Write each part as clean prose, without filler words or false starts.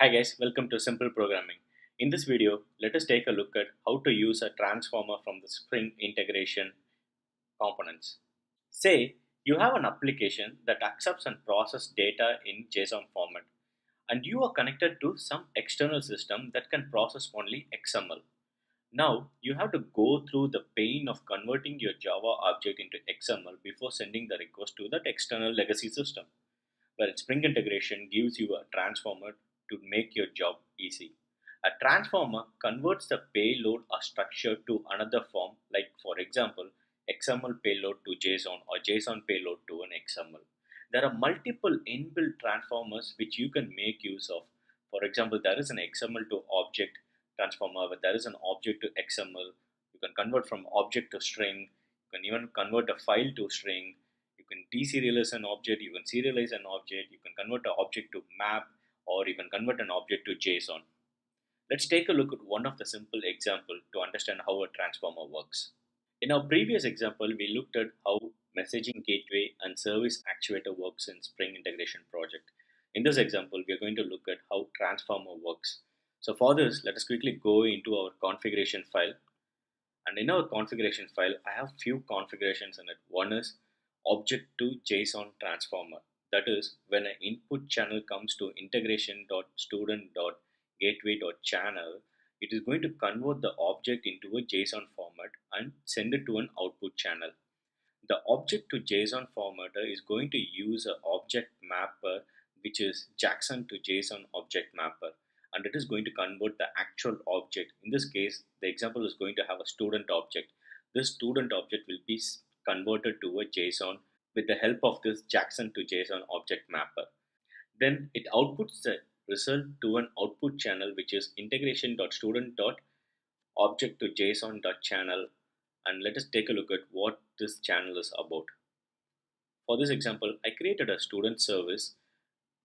Hi guys, welcome to Simple Programming. In this video, let us take a look at how to use a transformer from the Spring integration components. Say you have an application that accepts and processes data in JSON format, and you are connected to some external system that can process only XML. Now you have to go through the pain of converting your Java object into XML before sending the request to that external legacy system, where Spring integration gives you a transformer to make your job easy. A transformer converts the payload or structure to another form, like for example, XML payload to JSON or JSON payload to an XML. There are multiple inbuilt transformers which you can make use of. For example, there is an XML to object transformer, where there is an object to XML. You can convert from object to string. You can even convert a file to string. You can deserialize an object, you can serialize an object, you can convert an object to map, or you can convert an object to JSON. Let's take a look at one of the simple example to understand how a transformer works. In our previous example, we looked at how messaging gateway and service actuator works in Spring integration project. In this example, we are going to look at how transformer works. So for this, let us quickly go into our configuration file, and in our configuration file, I have few configurations in it. One is object to JSON transformer. That is, when an input channel comes to integration.student.gateway.channel, it is going to convert the object into a JSON format and send it to an output channel. The object to JSON formatter is going to use an object mapper, which is Jackson to JSON object mapper, and it is going to convert the actual object. In this case, the example is going to have a student object. This student object will be converted to a JSON with the help of this Jackson to JSON object mapper. Then it outputs the result to an output channel, which is integration.student.object to JSON.channel. And let us take a look at what this channel is about. For this example, I created a student service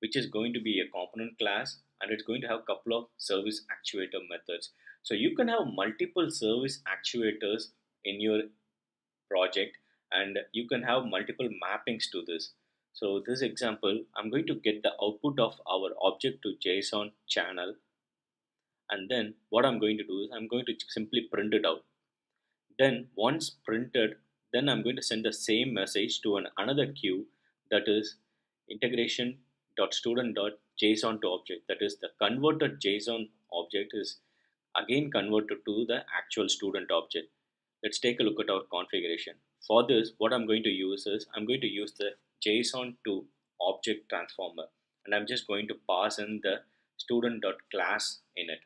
which is going to be a component class, and it's going to have a couple of service actuator methods. So you can have multiple service actuators in your project, and you can have multiple mappings to this. So this example, I'm going to get the output of our object to JSON channel, and then what I'm going to do is I'm going to simply print it out. Then once printed, then I'm going to send the same message to another queue, that is integration.student.json to object. That is, the converted JSON object is again converted to the actual student object. Let's take a look at our configuration. For this, what I'm going to use is I'm going to use the JSON to object transformer, and I'm just going to pass in the student.class in it,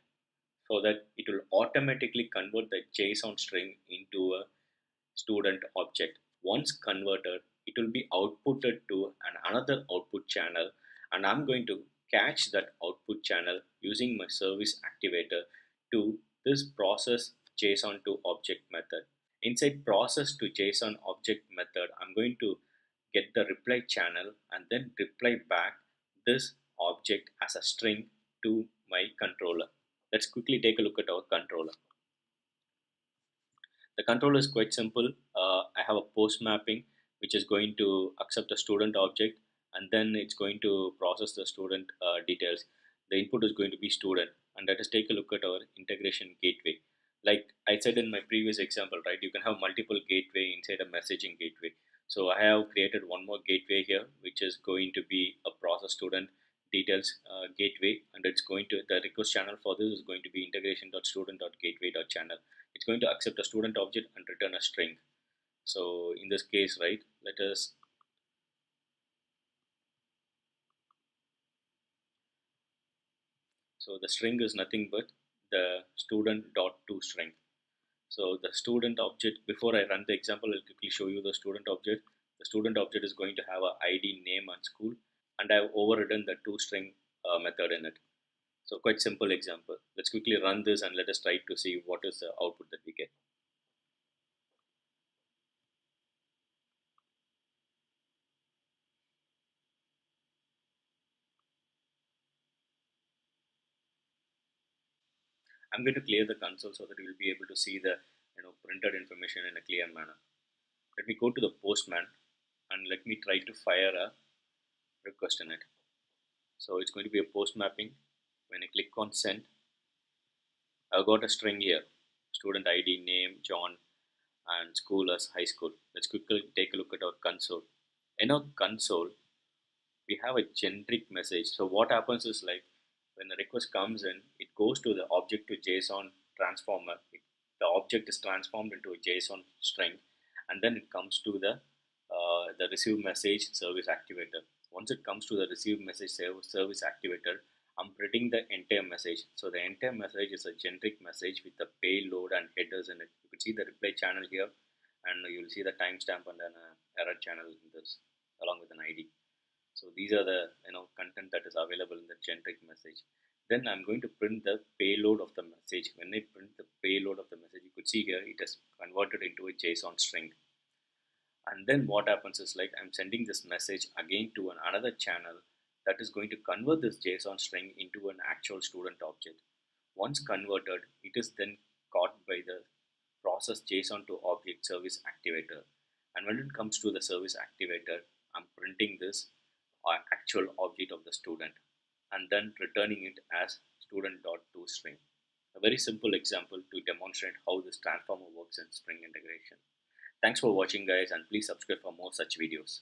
so that it will automatically convert the JSON string into a student object. Once converted, it will be outputted to another output channel, and I'm going to catch that output channel using my service activator to this process JSON to object method. Inside process to JSON object method, I'm going to get the reply channel and then reply back this object as a string to my controller. Let's quickly take a look at our controller. The controller is quite simple. I have a post mapping which is going to accept a student object, and then it's going to process the student details. The input is going to be student, and let us take a look at our integration gateway. Like I said in my previous example, right, you can have multiple gateway inside a messaging gateway. So I have created one more gateway here, which is going to be a process student details gateway, and it's going to, the request channel for this is going to be integration.student.gateway.channel. It's going to accept a student object and return a string. So in this case, right, let us, so the string is nothing but the student dot to string. So the student object, before I run the example, I'll quickly show you the student object. The student object is going to have a ID, name and school, and I've overridden the toString method in it. So quite simple example. Let's quickly run this and let us try to see what is the output that we get. I'm going to clear the console so that you'll be able to see the printed information in a clear manner. Let me go to the postman and let me try to fire a request in it. So it's going to be a post mapping. When I click on send, I've got a string here. Student ID, name, John, and school as high school. Let's quickly take a look at our console. In our console, we have a generic message. So what happens is like when the request comes in, it goes to the object to JSON transformer. The object is transformed into a JSON string, and then it comes to the receive message service activator. Once it comes to the receive message service activator, I'm printing the entire message. So the entire message is a generic message with the payload and headers in it. You could see the reply channel here, and you'll see the timestamp and then error channel in this along with an ID. So these are the content that is available in the generic message. Then I'm going to print the payload of the message. When I print the payload of the message, you could see here it is converted into a JSON string. And then what happens is like I'm sending this message again to another channel that is going to convert this JSON string into an actual student object. Once converted, it is then caught by the process JSON to object service activator. And when it comes to the service activator, I'm printing this actual object of the student and then returning it as student.toString. A very simple example to demonstrate how this transformer works in Spring integration. Thanks for watching guys, and please subscribe for more such videos.